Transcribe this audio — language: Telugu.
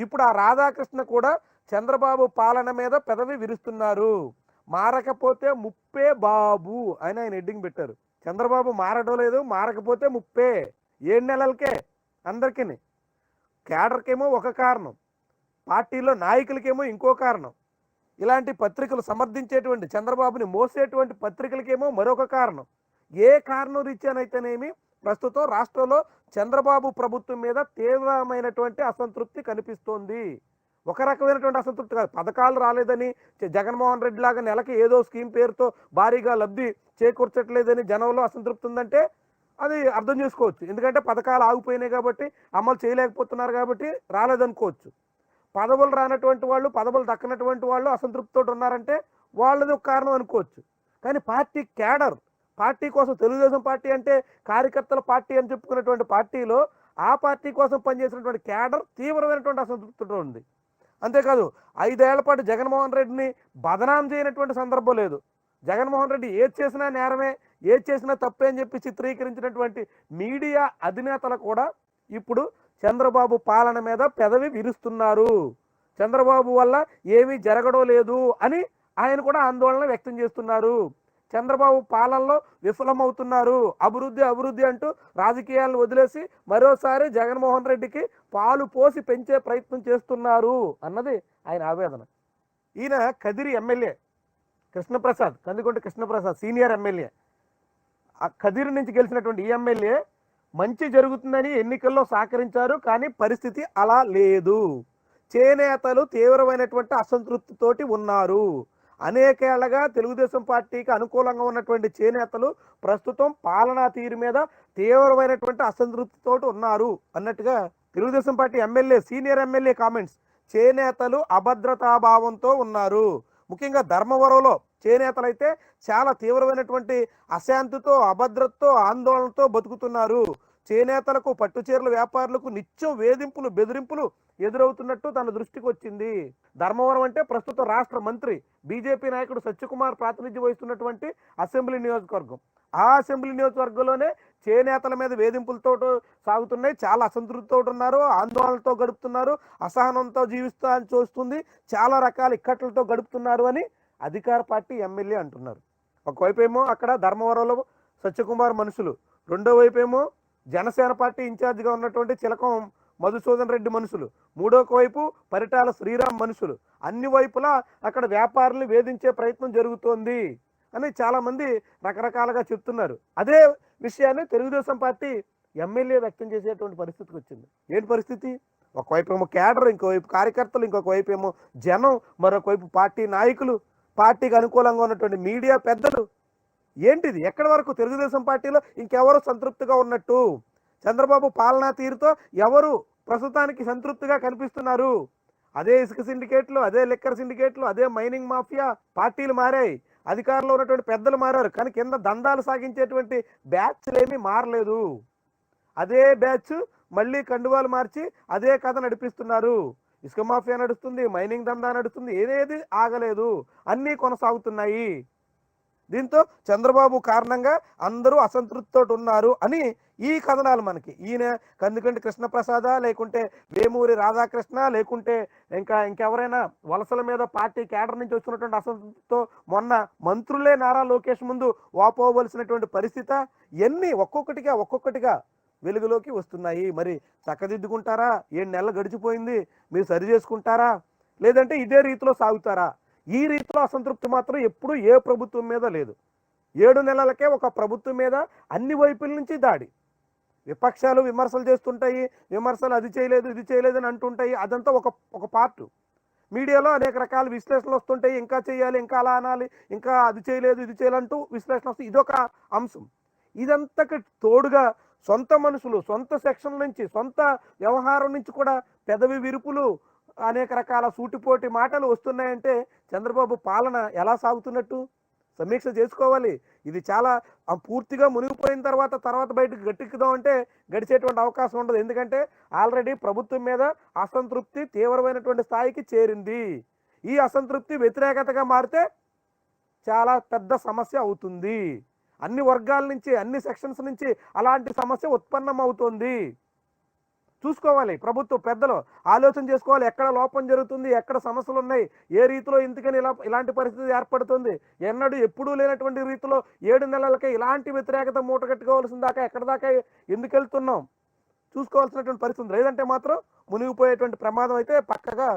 ఇప్పుడు ఆ రాధాకృష్ణ కూడా చంద్రబాబు పాలన మీద పెదవి విరుస్తున్నారు. మారకపోతే ముప్పే బాబు అని ఆయన హెడ్డింగ్ పెట్టారు. చంద్రబాబు మారడం లేదు, మారకపోతే ముప్పే. 7 నెలలకే అందరికీ. కేడర్కేమో ఒక కారణం, పార్టీలో నాయకులకేమో ఇంకో కారణం, ఇలాంటి పత్రికలు సమర్థించేటువంటి చంద్రబాబుని మోసేటువంటి పత్రికలకేమో మరొక కారణం. ఏ కారణం రీత్యానైతేనేమి ప్రస్తుతం రాష్ట్రంలో చంద్రబాబు ప్రభుత్వం మీద తీవ్రమైనటువంటి అసంతృప్తి కనిపిస్తోంది. ఒక రకమైనటువంటి అసంతృప్తి కాదు, పథకాలు రాలేదని జగన్మోహన్ రెడ్డి లాగా నెలకి ఏదో స్కీమ్ పేరుతో భారీగా లబ్ధి చేకూర్చట్లేదని జనంలో అసంతృప్తి ఉందంటే అది అర్థం చేసుకోవచ్చు. ఎందుకంటే పథకాలు ఆగిపోయినాయి కాబట్టి, అమలు చేయలేకపోతున్నారు కాబట్టి రాలేదనుకోవచ్చు. పదవులు రానటువంటి వాళ్ళు, పదవులు దక్కనటువంటి వాళ్ళు అసంతృప్తితో ఉన్నారంటే వాళ్ళది ఒక కారణం అనుకోవచ్చు. కానీ పార్టీ క్యాడర్, పార్టీ కోసం, తెలుగుదేశం పార్టీ అంటే కార్యకర్తల పార్టీ అని చెప్పుకున్నటువంటి పార్టీలో ఆ పార్టీ కోసం పనిచేసినటువంటి క్యాడర్ తీవ్రమైనటువంటి అసంతృప్తితో ఉంది. అంతేకాదు 5 ఏళ్ల పాటు జగన్మోహన్ రెడ్డిని బదనాం చేయనటువంటి సందర్భం లేదు. జగన్మోహన్ రెడ్డి ఏది చేసినా నేరమే, ఏది చేసినా తప్పే అని చెప్పి చిత్రీకరించినటువంటి మీడియా అధినేతలు కూడా ఇప్పుడు చంద్రబాబు పాలన మీద పెదవి విరుస్తున్నారు. చంద్రబాబు వల్ల ఏమీ జరగడం లేదు అని ఆయన కూడా ఆందోళన వ్యక్తం చేస్తున్నారు. చంద్రబాబు పాలనలో విఫలమవుతున్నారు, అభివృద్ధి అభివృద్ధి అంటూ రాజకీయాలను వదిలేసి మరోసారి జగన్మోహన్ రెడ్డికి పాలు పోసి పెంచే ప్రయత్నం చేస్తున్నారు అన్నది ఆయన ఆవేదన. ఈయన Kadiri MLA Krishnaprasad, Kandikonda Krishnaprasad senior MLA. ఆ కదిరి నుంచి గెలిచినటువంటి ఈ ఎమ్మెల్యే మంచి జరుగుతుందని ఎన్నికల్లో సహకరించారు, కానీ పరిస్థితి అలా లేదు. చేనేతలు తీవ్రమైనటువంటి అసంతృప్తితోటి ఉన్నారు. అనేకేళ్లగా తెలుగుదేశం పార్టీకి అనుకూలంగా ఉన్నటువంటి చేనేతలు ప్రస్తుతం పాలనా తీరు మీద తీవ్రమైనటువంటి అసంతృప్తితో ఉన్నారు అన్నట్టుగా Telugu Desam party MLA, senior MLA comments. చేనేతలు అభద్రతాభావంతో ఉన్నారు. ముఖ్యంగా ధర్మవరంలో చేనేతలు అయితే చాలా తీవ్రమైనటువంటి అశాంతితో, అభద్రతతో, ఆందోళనతో బతుకుతున్నారు. చేనేతలకు, పట్టుచీరల వ్యాపారులకు నిత్యం వేధింపులు, బెదిరింపులు ఎదురవుతున్నట్టు తన దృష్టికి వచ్చింది. ధర్మవరం అంటే ప్రస్తుత రాష్ట్ర మంత్రి, బీజేపీ నాయకుడు సత్యకుమార్ ప్రాతినిధ్యం వహిస్తున్నటువంటి అసెంబ్లీ నియోజకవర్గం. ఆ అసెంబ్లీ నియోజకవర్గంలోనే చేనేతల మీద వేధింపులతో సాగుతున్నాయి. చాలా అసంతృప్తితో ఉన్నారు, ఆందోళనతో గడుపుతున్నారు, అసహనంతో జీవిస్తా అని చూస్తుంది, చాలా రకాల ఇక్కట్లతో గడుపుతున్నారు అని అధికార పార్టీ ఎమ్మెల్యే అంటున్నారు. ఒకవైపు ఏమో అక్కడ ధర్మవరంలో సత్యకుమార్ మనుషులు, రెండో వైపు ఏమో జనసేన పార్టీ ఇన్ఛార్జిగా ఉన్నటువంటి చిలకం మధుసూదన్ రెడ్డి మనుషులు, మూడోక వైపు పరిటాల శ్రీరామ్ మనుషులు. అన్ని వైపులా అక్కడ వ్యాపారులు వేధించే ప్రయత్నం జరుగుతోంది అని చాలామంది రకరకాలుగా చెప్తున్నారు. అదే విషయాన్ని తెలుగుదేశం పార్టీ ఎమ్మెల్యే వ్యక్తం చేసేటువంటి పరిస్థితికి వచ్చింది. ఏంటి పరిస్థితి? ఒకవైపు ఏమో కేడర్, ఇంకోవైపు కార్యకర్తలు, ఇంకొక వైపు ఏమో జనం, మరొక వైపు పార్టీ నాయకులు, పార్టీకి అనుకూలంగా ఉన్నటువంటి మీడియా పెద్దలు. ఏంటిది? ఎక్కడి వరకు తెలుగుదేశం పార్టీలో ఇంకెవరు సంతృప్తిగా ఉన్నట్టు? చంద్రబాబు పాలనా తీరుతో ఎవరు ప్రస్తుతానికి సంతృప్తిగా కనిపిస్తున్నారు? అదే ఇసుక సిండికేట్లు, అదే లిక్కర్ సిండికేట్లు, అదే మైనింగ్ మాఫియా. పార్టీలు మారాయి, అధికారంలో ఉన్నటువంటి పెద్దలు మారారు, కానీ కింద దందాలు సాగించేటువంటి బ్యాచ్లు ఏమీ మారలేదు. అదే బ్యాచ్ మళ్ళీ కండువాలు మార్చి అదే కథ నడిపిస్తున్నారు. ఇసుక మాఫియా నడుస్తుంది, మైనింగ్ దందా నడుస్తుంది, ఏదేది ఆగలేదు, అన్నీ కొనసాగుతున్నాయి. దీంతో చంద్రబాబు కారణంగా అందరూ అసంతృప్తితో ఉన్నారు అని ఈ కథనాలు మనకి. ఈయన కందికంటి కృష్ణప్రసాద, లేకుంటే వేమూరి రాధాకృష్ణ, లేకుంటే ఇంకెవరైనా వలసల మీద పార్టీ కేడర్ నుంచి వచ్చినటువంటి అసంతృప్తితో మొన్న మంత్రులే నారా లోకేష్ ముందు వాపోవలసినటువంటి పరిస్థితి. ఇవన్నీ ఒక్కొక్కటిగా వెలుగులోకి వస్తున్నాయి. మరి చక్కదిద్దుకుంటారా? 7 నెలలు గడిచిపోయింది, మీరు సరి చేసుకుంటారా, లేదంటే ఇదే రీతిలో సాగుతారా? ఈ రీతిలో అసంతృప్తి మాత్రం ఎప్పుడు ఏ ప్రభుత్వం మీద లేదు. 7 నెలలకే ఒక ప్రభుత్వం మీద అన్ని వైపుల నుంచి దాడి. విపక్షాలు విమర్శలు చేస్తుంటాయి, విమర్శలు అది చేయలేదు ఇది చేయలేదు అని అంటుంటాయి. అదంతా ఒక పార్ట్. మీడియాలో అనేక రకాల విశ్లేషణలు వస్తుంటాయి, ఇంకా చేయాలి, ఇంకా అలా అనాలి, ఇంకా అది చేయలేదు ఇది చేయాలంటూ విశ్లేషణ వస్తుంది. ఇదొక అంశం. ఇదంతకి తోడుగా సొంత మనుషులు, సొంత సెక్షన్ నుంచి, సొంత వ్యవహారం నుంచి కూడా పెదవి విరుపులు, అనేక రకాల సూటిపోటి మాటలు వస్తున్నాయంటే చంద్రబాబు పాలన ఎలా సాగుతున్నట్టు సమీక్ష చేసుకోవాలి. ఇది చాలా పూర్తిగా మునిగిపోయిన తర్వాత బయటకు గట్టెక్కుదాం అంటే గడిచేటువంటి అవకాశం ఉండదు. ఎందుకంటే ఆల్రెడీ ప్రభుత్వం మీద అసంతృప్తి తీవ్రమైనటువంటి స్థాయికి చేరింది. ఈ అసంతృప్తి వ్యతిరేకతగా మారితే చాలా పెద్ద సమస్య అవుతుంది. అన్ని వర్గాల నుంచి, అన్ని సెక్షన్స్ నుంచి అలాంటి సమస్య ఉత్పన్నం అవుతుంది. చూసుకోవాలి. ప్రభుత్వం పెద్దలు ఆలోచన చేసుకోవాలి. ఎక్కడ లోపం జరుగుతుంది, ఎక్కడ సమస్యలు ఉన్నాయి, ఏ రీతిలో ఎందుకని ఇలాంటి పరిస్థితి ఏర్పడుతుంది, ఎన్నడూ ఎప్పుడూ లేనటువంటి రీతిలో 7 నెలలకే ఇలాంటి వ్యతిరేకత మూటగట్టుకోవాల్సిన దాకా ఎక్కడ దాకా ఎందుకు వెళ్తున్నాం చూసుకోవాల్సినటువంటి పరిస్థితి ఉంది. లేదంటే మాత్రం మునిగిపోయేటువంటి ప్రమాదం అయితే పక్కగా